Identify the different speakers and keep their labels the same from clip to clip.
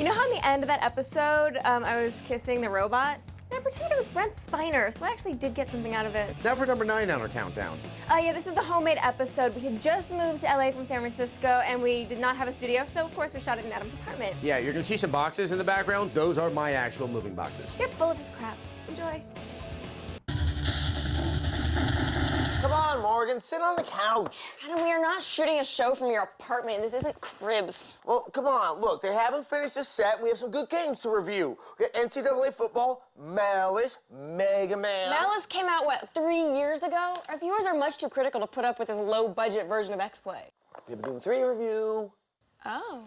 Speaker 1: You know how in the end of that episode, I was kissing the robot? I pretended it was Brent Spiner, so I actually did get something out of it.
Speaker 2: Now for number 9 on our countdown.
Speaker 1: Yeah, this is the homemade episode. We had just moved to LA from San Francisco, and we did not have a studio, so of course we shot it in Adam's apartment.
Speaker 2: Yeah, you're gonna see some boxes in the background. Those are my actual moving boxes.
Speaker 1: Yep, full of his crap. Enjoy.
Speaker 3: Come on, Morgan, sit on the couch.
Speaker 4: Adam, we are not shooting a show from your apartment. This isn't Cribs.
Speaker 3: Well, come on, look, they haven't finished the set. We have some good games to review. We got NCAA football, Malice, Mega Man.
Speaker 4: Malice came out, what, 3 years ago? Our viewers are much too critical to put up with this low-budget version of X-Play.
Speaker 3: We have a Doom 3 review.
Speaker 4: Oh.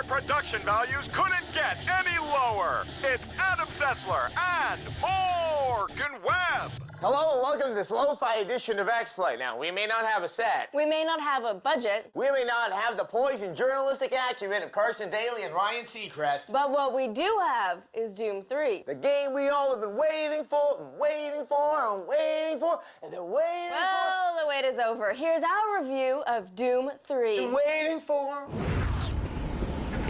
Speaker 5: Production values couldn't get any lower. It's Adam Sessler and Morgan Webb.
Speaker 3: Hello and welcome to this lo-fi edition of X-Play. Now, we may not have a set.
Speaker 4: We may not have a budget.
Speaker 3: We may not have the poise and journalistic acumen of Carson Daly and Ryan Seacrest.
Speaker 4: But what we do have is Doom 3.
Speaker 3: The game we all have been waiting for, and waiting for, and waiting for, and then waiting
Speaker 4: Well, the wait is over. Here's our review of Doom 3.
Speaker 3: and waiting for.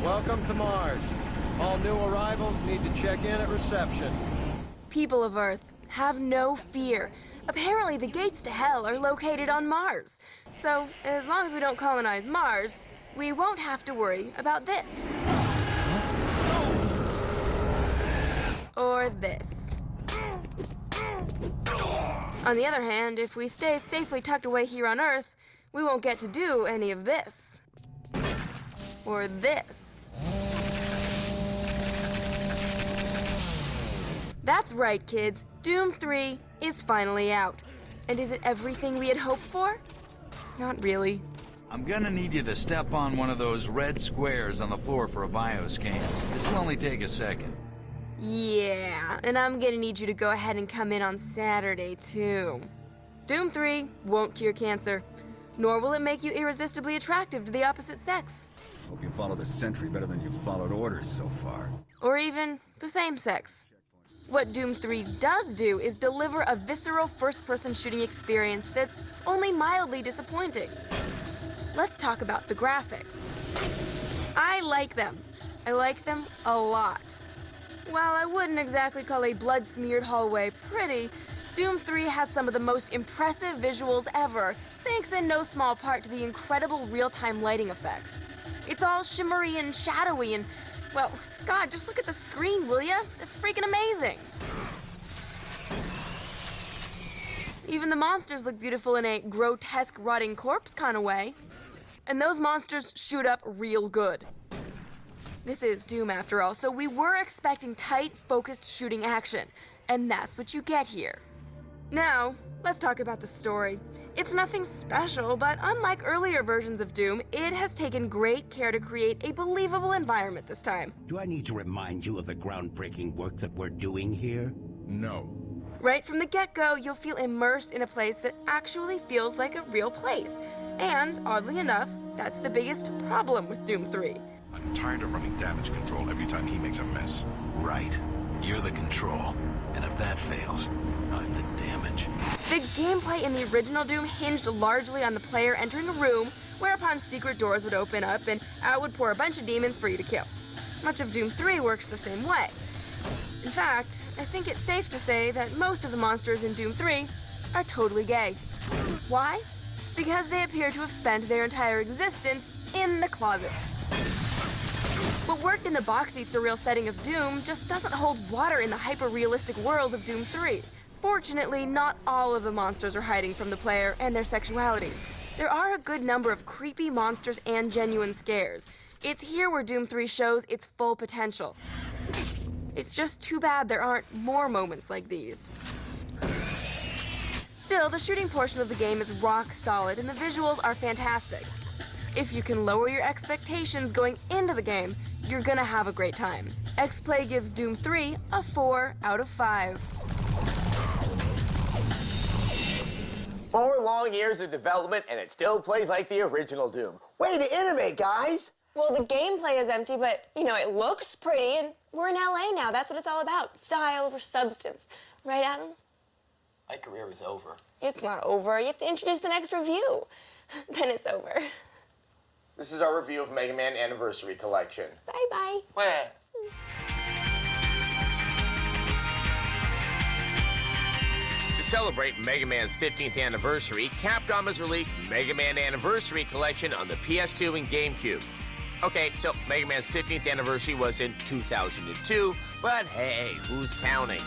Speaker 6: Welcome to Mars. All new arrivals need to check in at reception.
Speaker 7: People of Earth, have no fear. Apparently the gates to hell are located on Mars. So, as long as we don't colonize Mars, we won't have to worry about this. Or this. On the other hand, if we stay safely tucked away here on Earth, we won't get to do any of this. Or this. That's right, kids. Doom 3 is finally out. And is it everything we had hoped for? Not really.
Speaker 8: I'm gonna need you to step on one of those red squares on the floor for a bioscan. This'll only take a second.
Speaker 7: Yeah, and I'm gonna need you to go ahead and come in on Saturday, too. Doom 3 won't cure cancer, nor will it make you irresistibly attractive to the opposite sex.
Speaker 9: Hope you follow the sentry better than you've followed orders so far.
Speaker 7: Or even the same sex. What Doom 3 does do is deliver a visceral first-person shooting experience that's only mildly disappointing. Let's talk about the graphics. I like them. I like them a lot. While I wouldn't exactly call a blood-smeared hallway pretty, Doom 3 has some of the most impressive visuals ever, thanks in no small part to the incredible real-time lighting effects. It's all shimmery and shadowy and, well, God, just look at the screen, will ya? It's freaking amazing. Even the monsters look beautiful in a grotesque rotting corpse kind of way. And those monsters shoot up real good. This is Doom after all, so we were expecting tight, focused shooting action. And that's what you get here. Now, let's talk about the story. It's nothing special, but unlike earlier versions of Doom, it has taken great care to create a believable environment this time.
Speaker 10: Do I need to remind you of the groundbreaking work that we're doing here?
Speaker 9: No.
Speaker 7: Right from the get-go, you'll feel immersed in a place that actually feels like a real place. And, oddly enough, that's the biggest problem with Doom 3.
Speaker 9: I'm tired of running damage control every time he makes a mess.
Speaker 8: Right. You're the control. And if that fails, I'm the damage.
Speaker 7: The gameplay in the original Doom hinged largely on the player entering a room, whereupon secret doors would open up and out would pour a bunch of demons for you to kill. Much of Doom 3 works the same way. In fact, I think it's safe to say that most of the monsters in Doom 3 are totally gay. Why? Because they appear to have spent their entire existence in the closet. What worked in the boxy, surreal setting of Doom just doesn't hold water in the hyper-realistic world of Doom 3. Fortunately, not all of the monsters are hiding from the player and their sexuality. There are a good number of creepy monsters and genuine scares. It's here where Doom 3 shows its full potential. It's just too bad there aren't more moments like these. Still, the shooting portion of the game is rock solid and the visuals are fantastic. If you can lower your expectations going into the game, you're gonna have a great time. X-Play gives Doom 3 a 4 out of 5.
Speaker 3: 4 long years of development, and it still plays like the original Doom. Way to innovate, guys!
Speaker 4: Well, the gameplay is empty, but, you know, it looks pretty, and we're in LA now. That's what it's all about. Style over substance. Right, Adam?
Speaker 3: My career is over.
Speaker 4: It's not over. You have to introduce the next review. Then it's over.
Speaker 3: This is our review of Mega Man Anniversary Collection.
Speaker 4: Bye-bye.
Speaker 3: Where?
Speaker 2: To celebrate Mega Man's 15th anniversary, Capcom has released Mega Man Anniversary Collection on the PS2 and GameCube. Okay, so Mega Man's 15th anniversary was in 2002, but hey, who's counting?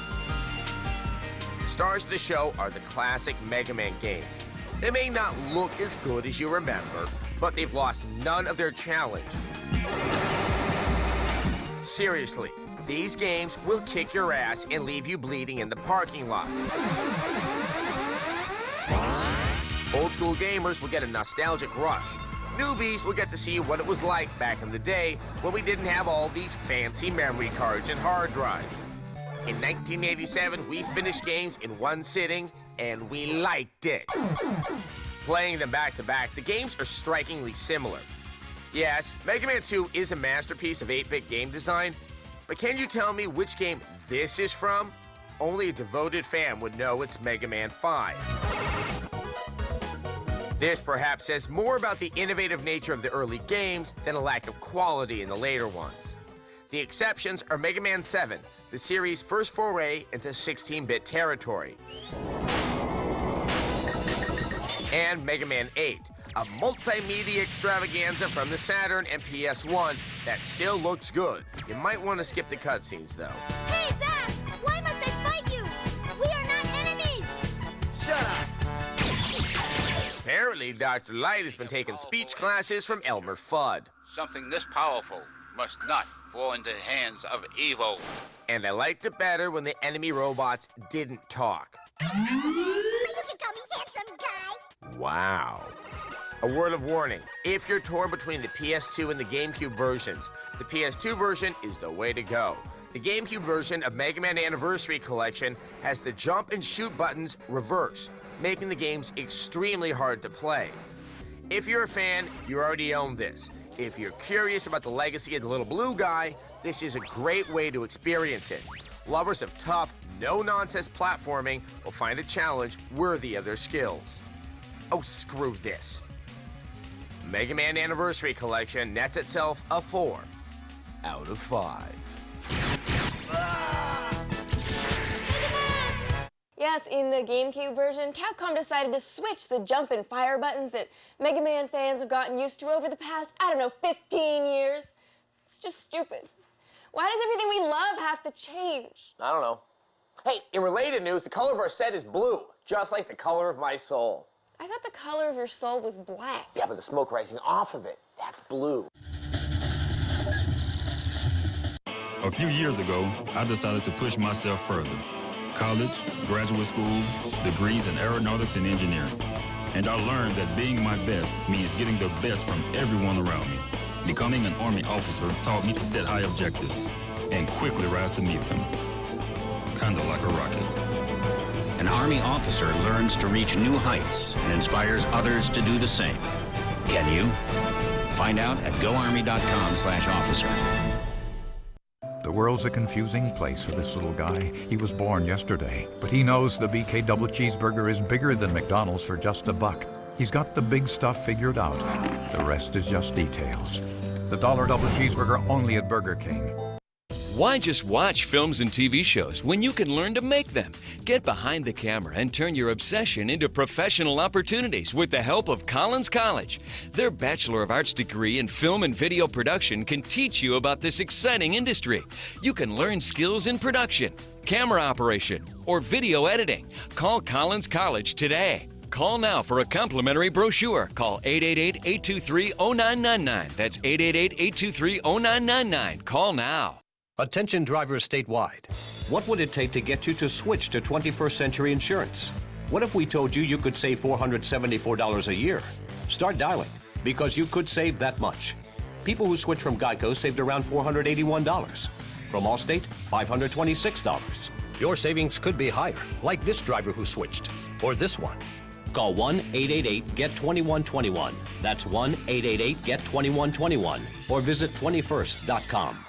Speaker 2: The stars of the show are the classic Mega Man games. They may not look as good as you remember, but they've lost none of their challenge. Seriously, these games will kick your ass and leave you bleeding in the parking lot. Old school gamers will get a nostalgic rush. Newbies will get to see what it was like back in the day when we didn't have all these fancy memory cards and hard drives. In 1987, we finished games in one sitting, and we liked it. Playing them back to back, the games are strikingly similar. Yes, Mega Man 2 is a masterpiece of 8-bit game design, but can you tell me which game this is from? Only a devoted fan would know it's Mega Man 5. This perhaps says more about the innovative nature of the early games than a lack of quality in the later ones. The exceptions are Mega Man 7, the series' first foray into 16-bit territory, and Mega Man 8, a multimedia extravaganza from the Saturn and PS1 that still looks good. You might want to skip the cutscenes, though.
Speaker 11: Hey, Zach! Why must I fight you? We are not enemies!
Speaker 2: Shut up! Apparently, Dr. Light has been taking speech classes from Elmer Fudd.
Speaker 12: Something this powerful must not fall into the hands of evil.
Speaker 2: And I liked it better when the enemy robots didn't talk.
Speaker 11: You can call me handsome guy.
Speaker 2: Wow. A word of warning, if you're torn between the PS2 and the GameCube versions, the PS2 version is the way to go. The GameCube version of Mega Man Anniversary Collection has the jump and shoot buttons reversed, making the games extremely hard to play. If you're a fan, you already own this. If you're curious about the legacy of the little blue guy, this is a great way to experience it. Lovers of tough, no-nonsense platforming will find a challenge worthy of their skills. Oh, screw this. Mega Man Anniversary Collection nets itself a 4 out of 5.
Speaker 4: Yes, in the GameCube version, Capcom decided to switch the jump and fire buttons that Mega Man fans have gotten used to over the past, 15 years. It's just stupid. Why does everything we love have to change?
Speaker 3: I don't know. Hey, in related news, the color of our set is blue, just like the color of my soul.
Speaker 4: I thought the color of your soul was black.
Speaker 3: Yeah, but the smoke rising off of it, that's blue.
Speaker 9: A few years ago, I decided to push myself further. College, graduate school, degrees in aeronautics and engineering. And I learned that being my best means getting the best from everyone around me. Becoming an Army officer taught me to set high objectives and quickly rise to meet them. Kinda like a rocket.
Speaker 13: An Army officer learns to reach new heights and inspires others to do the same. Can you? Find out at goarmy.com/officer.
Speaker 14: The world's a confusing place for this little guy. He was born yesterday, but he knows the BK Double Cheeseburger is bigger than McDonald's for just $1. He's got the big stuff figured out. The rest is just details. The $1 Double Cheeseburger only at Burger King.
Speaker 15: Why just watch films and TV shows when you can learn to make them? Get behind the camera and turn your obsession into professional opportunities with the help of Collins College. Their Bachelor of Arts degree in film and video production can teach you about this exciting industry. You can learn skills in production, camera operation, or video editing. Call Collins College today. Call now for a complimentary brochure. Call 888-823-0999. That's 888-823-0999. Call now.
Speaker 16: Attention drivers statewide. What would it take to get you to switch to 21st Century Insurance? What if we told you you could save $474 a year? Start dialing, because you could save that much. People who switched from Geico saved around $481. From Allstate, $526. Your savings could be higher, like this driver who switched, or this one. Call 1-888-GET-2121. That's 1-888-GET-2121. Or visit 21st.com.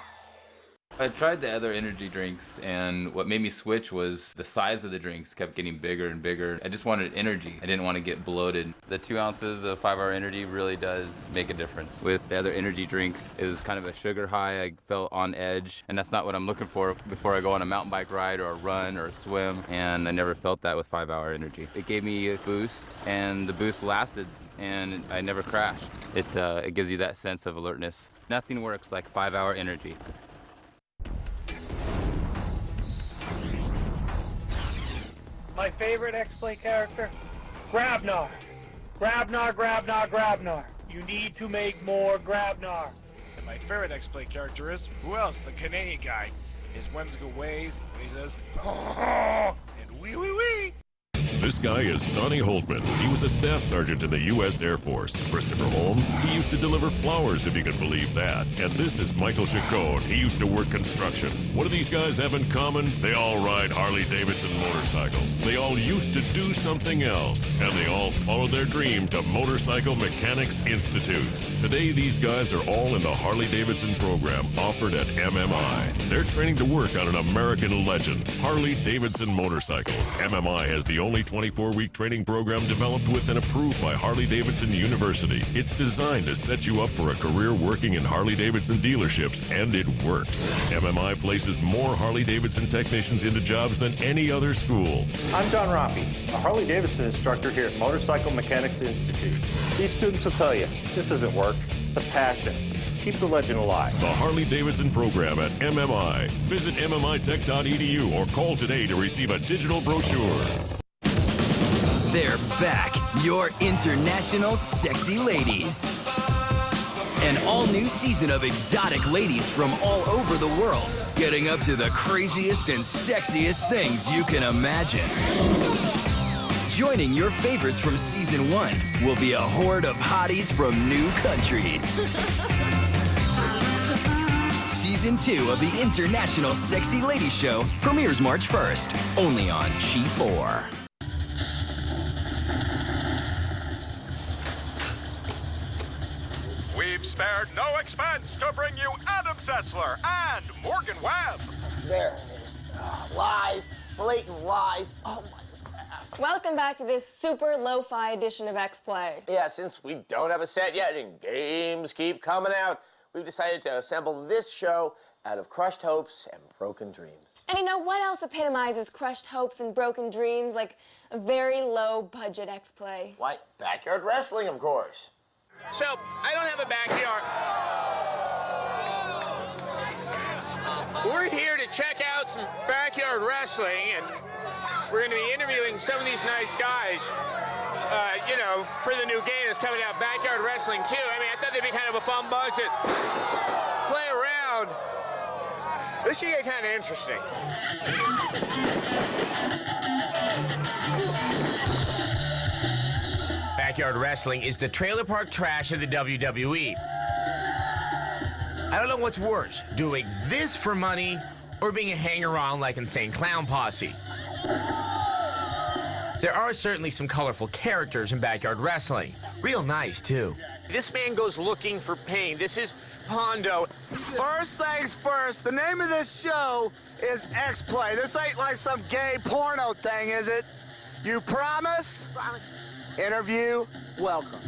Speaker 17: I tried the other energy drinks, and what made me switch was the size of the drinks kept getting bigger and bigger. I just wanted energy. I didn't want to get bloated. The 2 ounces of 5-Hour Energy really does make a difference. With the other energy drinks, it was kind of a sugar high. I felt on edge, and that's not what I'm looking for before I go on a mountain bike ride or a run or a swim, and I never felt that with 5-Hour Energy. It gave me a boost, and the boost lasted, and I never crashed. It gives you that sense of alertness. Nothing works like 5-Hour Energy.
Speaker 18: My favorite X-Play character? Grabnar. Grabnar, Grabnar, Grabnar. You need to make more Grabnar.
Speaker 19: And my favorite X-Play character is, who else? The Canadian guy. His whimsical ways, when he says, oh, and wee wee wee.
Speaker 20: This guy is Donnie Holtman. He was a staff sergeant in the U.S. Air Force. Christopher Holmes, he used to deliver flowers, if you can believe that. And this is Michael Chacon. He used to work construction. What do these guys have in common? They all ride Harley-Davidson motorcycles. They all used to do something else. And they all followed their dream to Motorcycle Mechanics Institute. Today, these guys are all in the Harley-Davidson program offered at MMI. They're training to work on an American legend, Harley-Davidson motorcycles. MMI has the only 24-week training program developed with and approved by Harley-Davidson University. It's designed to set you up for a career working in Harley-Davidson dealerships, and it works. MMI places more Harley-Davidson technicians into jobs than any other school.
Speaker 21: I'm John Rompey, a Harley-Davidson instructor here at Motorcycle Mechanics Institute. These students will tell you, this isn't work, it's a passion. Keep the legend alive.
Speaker 20: The Harley-Davidson program at MMI. Visit MMItech.edu or call today to receive a digital brochure.
Speaker 22: They're back, your international sexy ladies. An all-new season of exotic ladies from all over the world, getting up to the craziest and sexiest things you can imagine. Joining your favorites from season 1 will be a horde of hotties from new countries. Season 2 of the International Sexy Lady Show premieres March 1st, only on G4.
Speaker 5: We've spared no expense to bring you Adam Sessler and Morgan Webb.
Speaker 3: There. Lies. Blatant lies. Oh, my.
Speaker 4: Welcome back to this super lo-fi edition of X-Play.
Speaker 3: Yeah, since we don't have a set yet and games keep coming out, we've decided to assemble this show out of crushed hopes and broken dreams.
Speaker 4: And you know what else epitomizes crushed hopes and broken dreams like a very low-budget X-Play?
Speaker 3: What? Backyard wrestling, of course.
Speaker 2: So, I don't have a backyard. We're here to check out some backyard wrestling, and we're going to be interviewing some of these nice guys, you know, for the new game that's coming out, Backyard Wrestling 2. I mean, I thought they'd be kind of a fun bunch to play around. This could get kind of interesting.
Speaker 23: Backyard Wrestling is the trailer park trash of the WWE. I don't know what's worse, doing this for money or being a hanger-on like Insane Clown Posse. There are certainly some colorful characters in Backyard Wrestling. Real nice, too.
Speaker 2: This man goes looking for pain. This is Pondo.
Speaker 18: First things first, the name of this show is X-Play. This ain't like some gay porno thing, is it? You promise?
Speaker 3: Promise.
Speaker 18: Interview, welcome.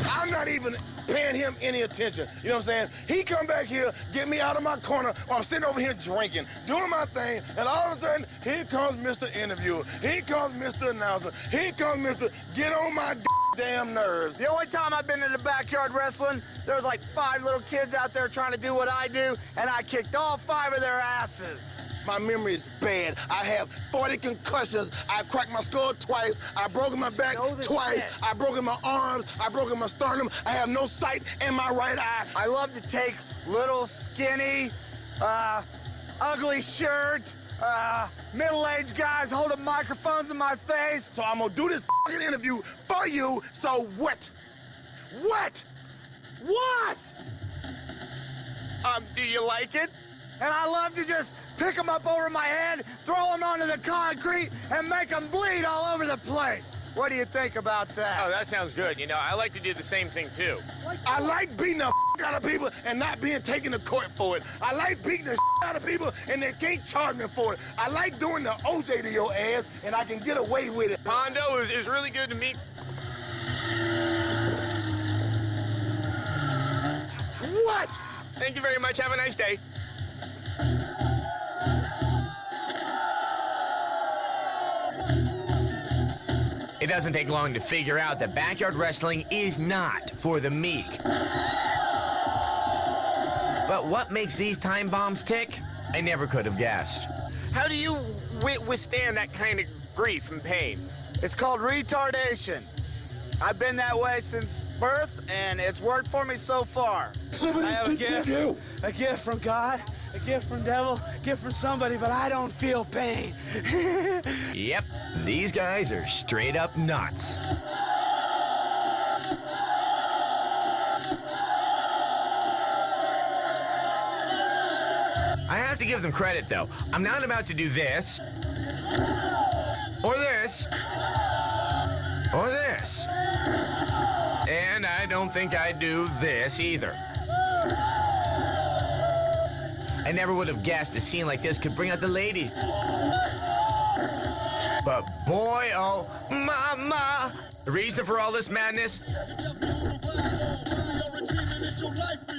Speaker 24: I'm not even paying him any attention. You know what I'm saying? He come back here, get me out of my corner while I'm sitting over here drinking, doing my thing, and all of a sudden, here comes Mr. Interviewer. Here comes Mr. Announcer. Here comes Mr. Get on my damn nerves.
Speaker 18: The only time I've been in the backyard wrestling, there was like 5 little kids out there trying to do what I do, and I kicked all 5 of their asses.
Speaker 24: My memory is bad. I have 40 concussions. I cracked my skull twice. I broken my back twice.
Speaker 18: Shit.
Speaker 24: I broken my arms. I broken my sternum. I have no sight in my right eye.
Speaker 18: I love to take little, skinny, ugly shirt, middle-aged guys holding microphones in my face.
Speaker 24: So I'm gonna do this fucking interview for you, so what? What? What?
Speaker 2: Do you like it?
Speaker 1: and I love to just pick them up over my head, throw them onto the concrete, and make them bleed all over the place. What do you think about that?
Speaker 3: Oh, that sounds good. You know, I like to do the same thing, too.
Speaker 24: I like beating the out of people and not being taken to court for it. I like beating the out of people and they can't charge me for it. I like doing the OJ to your ass and I can get away with it.
Speaker 3: Pondo is really good to meet.
Speaker 24: What?
Speaker 3: Thank you very much. Have a nice day. It doesn't take long to figure out that backyard wrestling is not for the meek. But what makes these time bombs tick? I never could have guessed. How do you withstand that kind of grief and pain?
Speaker 1: It's called retardation. I've been that way since birth, and it's worked for me so far. I have a gift from God, a gift from devil, a gift from somebody, but I don't feel pain.
Speaker 3: Yep, these guys are straight up nuts. I have to give them credit, though. I'm not about to do this, or this, or this. And I don't think I'd do this either. I never would have guessed a scene like this could bring out the ladies. But boy, oh, mama, the reason for all this madness?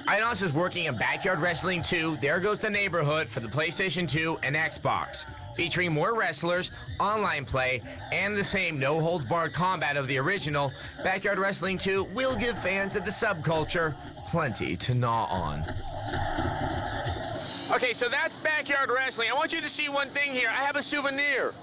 Speaker 3: Eidos is working in Backyard Wrestling 2, There Goes the Neighborhood for the PlayStation 2 and Xbox, featuring more wrestlers, online play, and the same no-holds-barred combat of the original. Backyard Wrestling 2 will give fans of the subculture plenty to gnaw on. Okay, so that's Backyard Wrestling. I want you to see one thing here. I have a souvenir.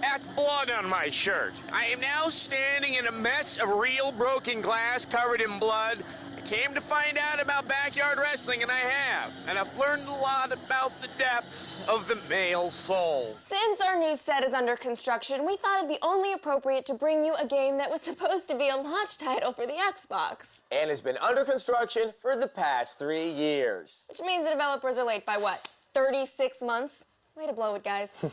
Speaker 3: That's blood on my shirt. I am now standing in a mess of real broken glass covered in blood. I came to find out about backyard wrestling, and I have. And I've learned a lot about the depths of the male soul.
Speaker 4: Since our new set is under construction, we thought it'd be only appropriate to bring you a game that was supposed to be a launch title for the Xbox.
Speaker 3: And has been under construction for the past 3 years.
Speaker 4: Which means the developers are late by what, 36 months? Way to blow it, guys.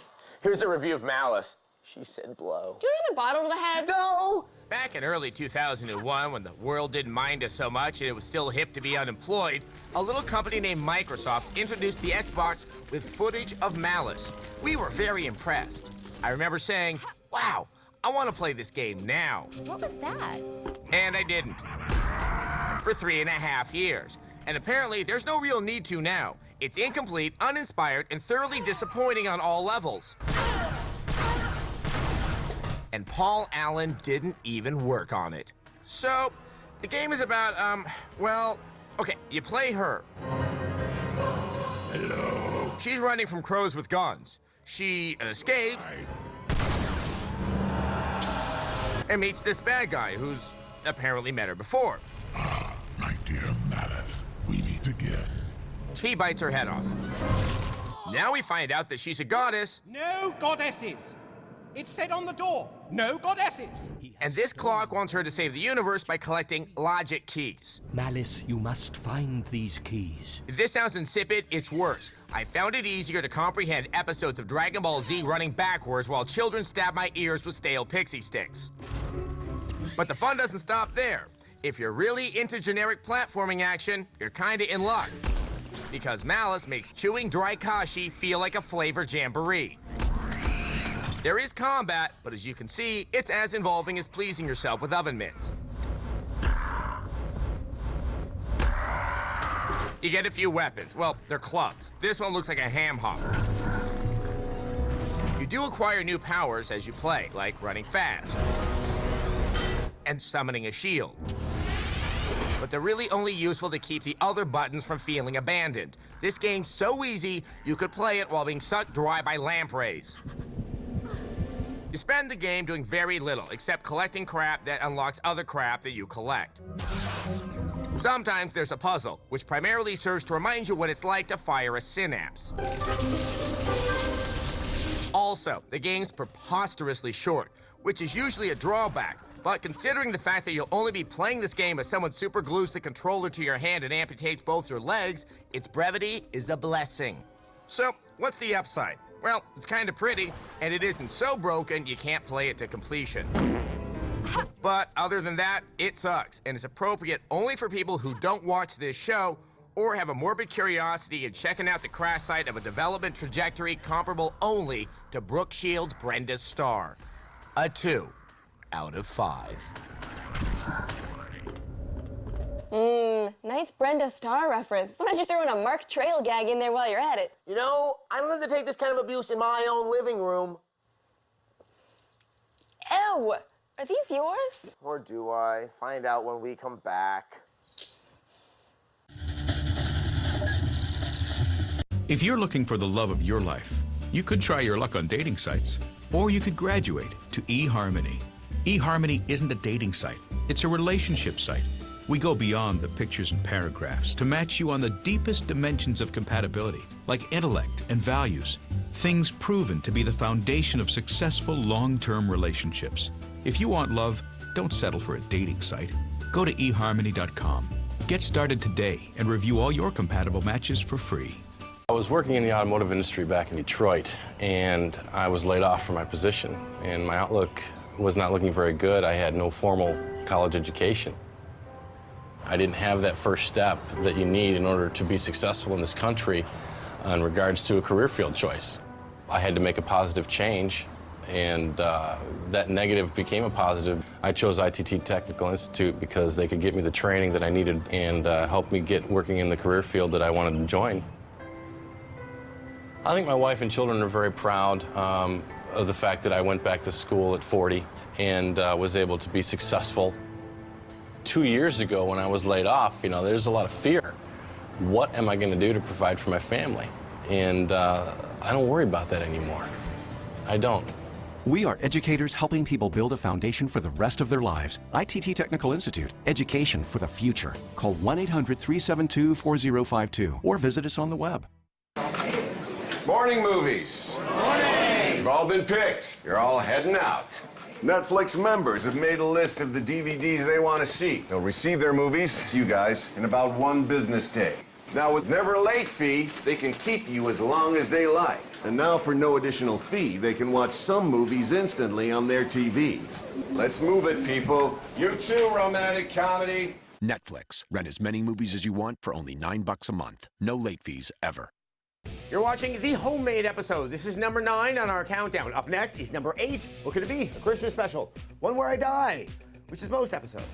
Speaker 3: Here's a review of Malice. She said blow.
Speaker 4: Do you know the bottle to the head?
Speaker 3: No!
Speaker 2: Back in early 2001, when the world didn't mind us so much and it was still hip to be unemployed, a little company named Microsoft introduced the Xbox with footage of Malice. We were very impressed. I remember saying, wow, I want to play this game now.
Speaker 4: What was that?
Speaker 2: And I didn't. For 3.5 years. And apparently, there's no real need to now. It's incomplete, uninspired, and thoroughly disappointing on all levels. And Paul Allen didn't even work on it. So, the game is about, well, okay, you play her. Hello. She's running from crows with guns. She escapes and meets this bad guy who's apparently met her before.
Speaker 6: My dear Malice, we meet again.
Speaker 2: He bites her head off. Now we find out that she's a goddess.
Speaker 8: No goddesses! It said on the door, no goddesses!
Speaker 2: And this clock wants her to save the universe by collecting logic keys.
Speaker 10: Malice, you must find these keys.
Speaker 2: If this sounds insipid, it's worse. I found it easier to comprehend episodes of Dragon Ball Z running backwards while children stab my ears with stale pixie sticks. But the fun doesn't stop there. If you're really into generic platforming action, you're kinda in luck. Because Malice makes chewing dry kashi feel like a flavor jamboree. There is combat, but as you can see, it's as involving as pleasing yourself with oven mitts. You get a few weapons. Well, they're clubs. This one looks like a ham hopper. You do acquire new powers as you play, like running fast and summoning a shield. But they're really only useful to keep the other buttons from feeling abandoned. This game's so easy, you could play it while being sucked dry by lampreys. You spend the game doing very little, except collecting crap that unlocks other crap that you collect. Sometimes there's a puzzle, which primarily serves to remind you what it's like to fire a synapse. Also, the game's preposterously short, which is usually a drawback, but considering the fact that you'll only be playing this game as someone superglues the controller to your hand and amputates both your legs, its brevity is a blessing. So, what's the upside? Well, it's kind of pretty, and it isn't so broken you can't play it to completion. But other than that, it sucks, and it's appropriate only for people who don't watch this show or have a morbid curiosity in checking out the crash site of a development trajectory comparable only to Brooke Shields' Brenda Starr. A 2 out of 5.
Speaker 4: Nice Brenda Starr reference. Why don't you throw in a Mark Trail gag in there while you're at it?
Speaker 2: You know, I don't have to take this kind of abuse in my own living room.
Speaker 4: Ew! Are these yours?
Speaker 2: Or do I? Find out when we come back.
Speaker 7: If you're looking for the love of your life, you could try your luck on dating sites, or you could graduate to eHarmony. eHarmony isn't a dating site, it's a relationship site. We go beyond the pictures and paragraphs to match you on the deepest dimensions of compatibility, like intellect and values, things proven to be the foundation of successful long-term relationships. If you want love, don't settle for a dating site. Go to eHarmony.com. Get started today and review all your compatible matches for free.
Speaker 9: I was working in the automotive industry back in Detroit, and I was laid off from my position, and my outlook was not looking very good. I had no formal college education. I didn't have that first step that you need in order to be successful in this country in regards to a career field choice. I had to make a positive change, and that negative became a positive. I chose ITT Technical Institute because they could get me the training that I needed and help me get working in the career field that I wanted to join. I think my wife and children are very proud of the fact that I went back to school at 40 and was able to be successful. 2 years ago when I was laid off, you know, there's a lot of fear. What am I going to do to provide for my family? And I don't worry about that anymore. I don't.
Speaker 11: We are educators helping people build a foundation for the rest of their lives. ITT Technical Institute, education for the future. Call 1-800-372-4052 or visit us on the web.
Speaker 12: Morning movies. Morning. You've all been picked. You're all heading out. Netflix members have made a list of the DVDs they want to see. They'll receive their movies, it's you guys, in about 1 business day. Now, with never late fee, they can keep you as long as they like. And now, for no additional fee, they can watch some movies instantly on their TV. Let's move it, people. You too, romantic comedy.
Speaker 25: Netflix. Rent as many movies as you want for only $9 a month. No late fees ever.
Speaker 23: You're watching The Homemade episode. This is number 9 on our countdown. Up next is number 8. What could it be? A Christmas special. One where I die, which is most episodes.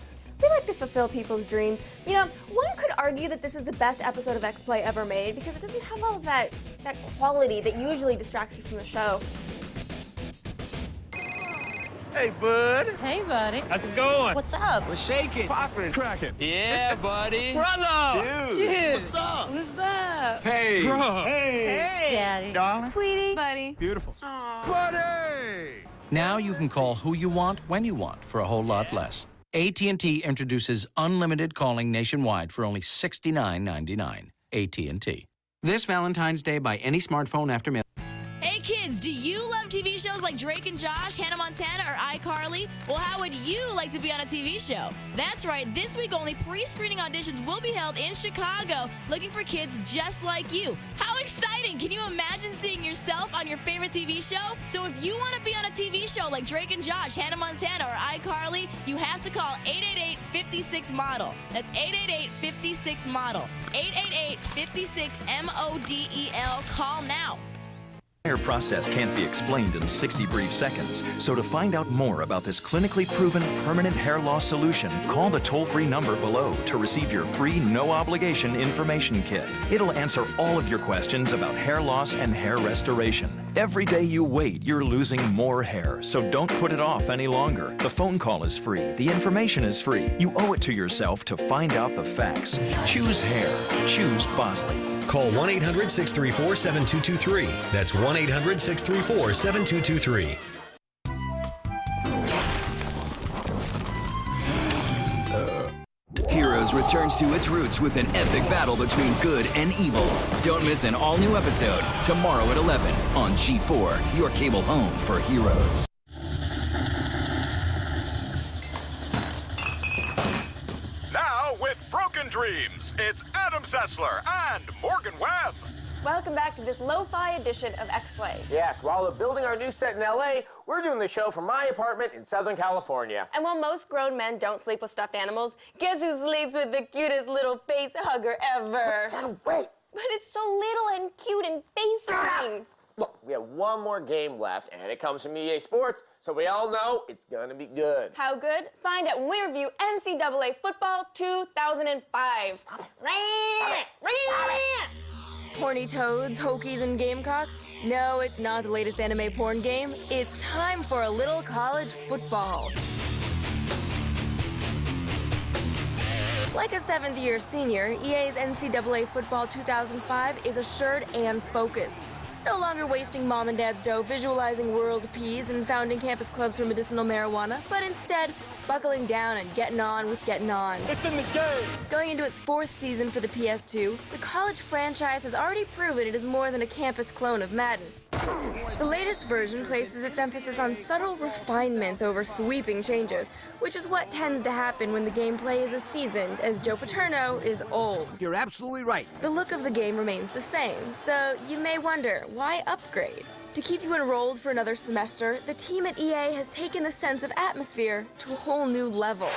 Speaker 4: We like to fulfill people's dreams. You know, one could argue that this is the best episode of X-Play ever made because it doesn't have all of that quality that usually distracts you from the show.
Speaker 1: Hey, bud.
Speaker 26: Hey, buddy.
Speaker 1: How's it going?
Speaker 26: What's up?
Speaker 1: We're shaking, popping, cracking.
Speaker 26: Yeah, buddy.
Speaker 1: Brother!
Speaker 26: Dude.
Speaker 1: What's up?
Speaker 26: What's up?
Speaker 1: Hey.
Speaker 26: Bro.
Speaker 1: Hey.
Speaker 26: Daddy.
Speaker 1: Darling.
Speaker 26: Sweetie. Buddy.
Speaker 1: Beautiful.
Speaker 26: Aww.
Speaker 1: Buddy!
Speaker 10: Now you can call who you want, when you want, for a whole lot less. AT&T introduces unlimited calling nationwide for only $69.99. AT&T. This Valentine's Day, buy any smartphone after mail.
Speaker 27: Hey kids, do you love TV shows like Drake and Josh, Hannah Montana, or iCarly? Well, how would you like to be on a TV show? That's right, this week only pre-screening auditions will be held in Chicago, looking for kids just like you. How exciting! Can you imagine seeing yourself on your favorite TV show? So if you want to be on a TV show like Drake and Josh, Hannah Montana, or iCarly, you have to call 888-56-MODEL. That's 888-56-MODEL. 888-56-MODEL. Call now.
Speaker 28: The entire process can't be explained in 60 brief seconds. So to find out more about this clinically proven permanent hair loss solution, call the toll-free number below to receive your free no-obligation information kit. It'll answer all of your questions about hair loss and hair restoration. Every day you wait, you're losing more hair, so don't put it off any longer. The phone call is free. The information is free. You owe it to yourself to find out the facts. Choose hair. Choose Bosley.
Speaker 29: Call 1-800-634-7223. That's 1-800-634-7223.
Speaker 22: Heroes returns to its roots with an epic battle between good and evil. Don't miss an all-new episode tomorrow at 11 on G4, your cable home for Heroes.
Speaker 5: Now with Broken Dreams, it's Adam Sessler and Morgan Webb.
Speaker 4: Welcome back to this lo-fi edition of X-Play.
Speaker 23: Yes, while we're building our new set in LA, we're doing the show from my apartment in Southern California.
Speaker 4: And while most grown men don't sleep with stuffed animals, guess who sleeps with the cutest little face hugger ever?
Speaker 23: Wait.
Speaker 4: But it's so little and cute and face hugging.
Speaker 23: Look, we have one more game left, and it comes from EA Sports, so we all know it's gonna be good.
Speaker 4: How good? Find out when we review NCAA Football 2005. Horny toads, Hokies, and Gamecocks? No, it's not the latest anime porn game. It's time for a little college football. Like a seventh-year senior, EA's NCAA Football 2005 is assured and focused. No longer wasting mom and dad's dough visualizing world peas and founding campus clubs for medicinal marijuana, but instead buckling down and getting on with getting on.
Speaker 24: It's in the game!
Speaker 4: Going into its 4th season for the PS2, the college franchise has already proven it is more than a campus clone of Madden. The latest version places its emphasis on subtle refinements over sweeping changes, which is what tends to happen when the gameplay is as seasoned as Joe Paterno is old.
Speaker 13: You're absolutely right.
Speaker 4: The look of the game remains the same, so you may wonder, why upgrade? To keep you enrolled for another semester, the team at EA has taken the sense of atmosphere to a whole new level.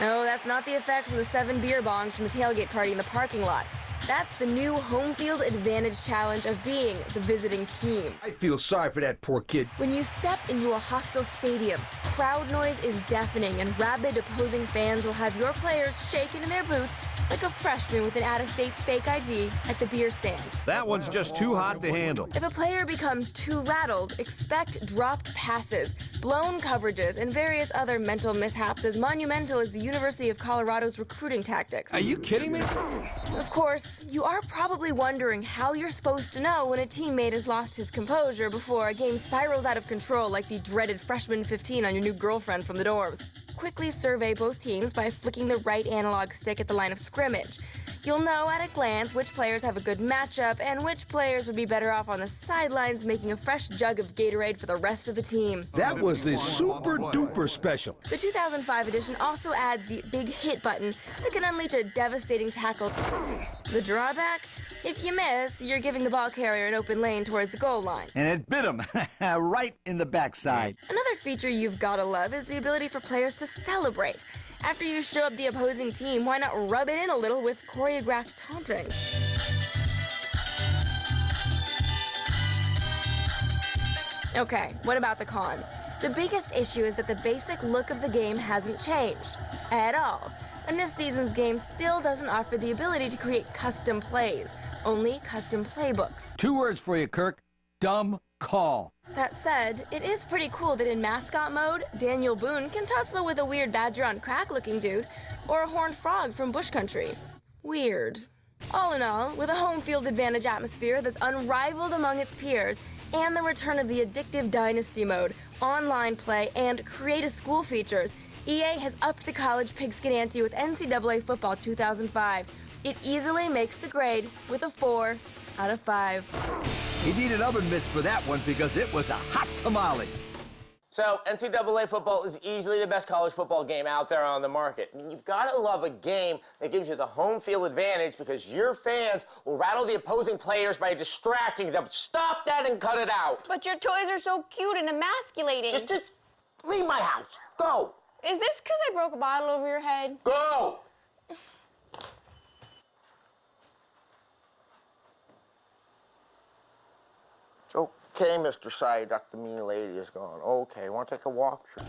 Speaker 4: No, that's not the effects of the 7 beer bongs from the tailgate party in the parking lot. That's the new home field advantage challenge of being the visiting team.
Speaker 13: I feel sorry for that poor kid.
Speaker 4: When you step into a hostile stadium, crowd noise is deafening and rabid opposing fans will have your players shaking in their boots like a freshman with an out-of-state fake ID at the beer stand.
Speaker 13: That one's just too hot to handle.
Speaker 4: If a player becomes too rattled, expect dropped passes, blown coverages, and various other mental mishaps as monumental as the University of Colorado's recruiting tactics.
Speaker 13: Are you kidding me?
Speaker 4: Of course, you are probably wondering how you're supposed to know when a teammate has lost his composure before a game spirals out of control like the dreaded freshman 15 on your new girlfriend from the dorms. Quickly survey both teams by flicking the right analog stick at the line of scrimmage. You'll know at a glance which players have a good matchup and which players would be better off on the sidelines making a fresh jug of Gatorade for the rest of the team.
Speaker 13: That was the super duper special.
Speaker 4: The 2005 edition also adds the big hit button that can unleash a devastating tackle. The drawback? If you miss, you're giving the ball carrier an open lane towards the goal line.
Speaker 13: And it bit him right in the backside.
Speaker 4: Another feature you've gotta love is the ability for players to celebrate. After you show up the opposing team, why not rub it in a little with choreographed taunting? Okay, what about the cons? The biggest issue is that the basic look of the game hasn't changed at all. And this season's game still doesn't offer the ability to create custom plays, only custom playbooks.
Speaker 13: 2 words for you, Kirk. Dumb call.
Speaker 4: That said, it is pretty cool that in mascot mode, Daniel Boone can tussle with a weird badger on crack looking dude, or a horned frog from bush country. Weird. All in all, with a home field advantage atmosphere that's unrivaled among its peers, and the return of the addictive Dynasty mode, online play, and create a school features, EA has upped the college pigskin ante with NCAA Football 2005. It easily makes the grade with a 4 out of 5.
Speaker 13: He needed oven mitts for that one because it was a hot tamale.
Speaker 23: So, NCAA football is easily the best college football game out there on the market. I mean, you've got to love a game that gives you the home field advantage because your fans will rattle the opposing players by distracting them. Stop that and cut it out.
Speaker 4: But your toys are so cute and emasculating.
Speaker 23: Just leave my house. Go.
Speaker 4: Is this because I broke a bottle over your head?
Speaker 23: Go! It's okay, Mr. Psyduck, the mean lady is gone. Okay, want to take a walk? Sure.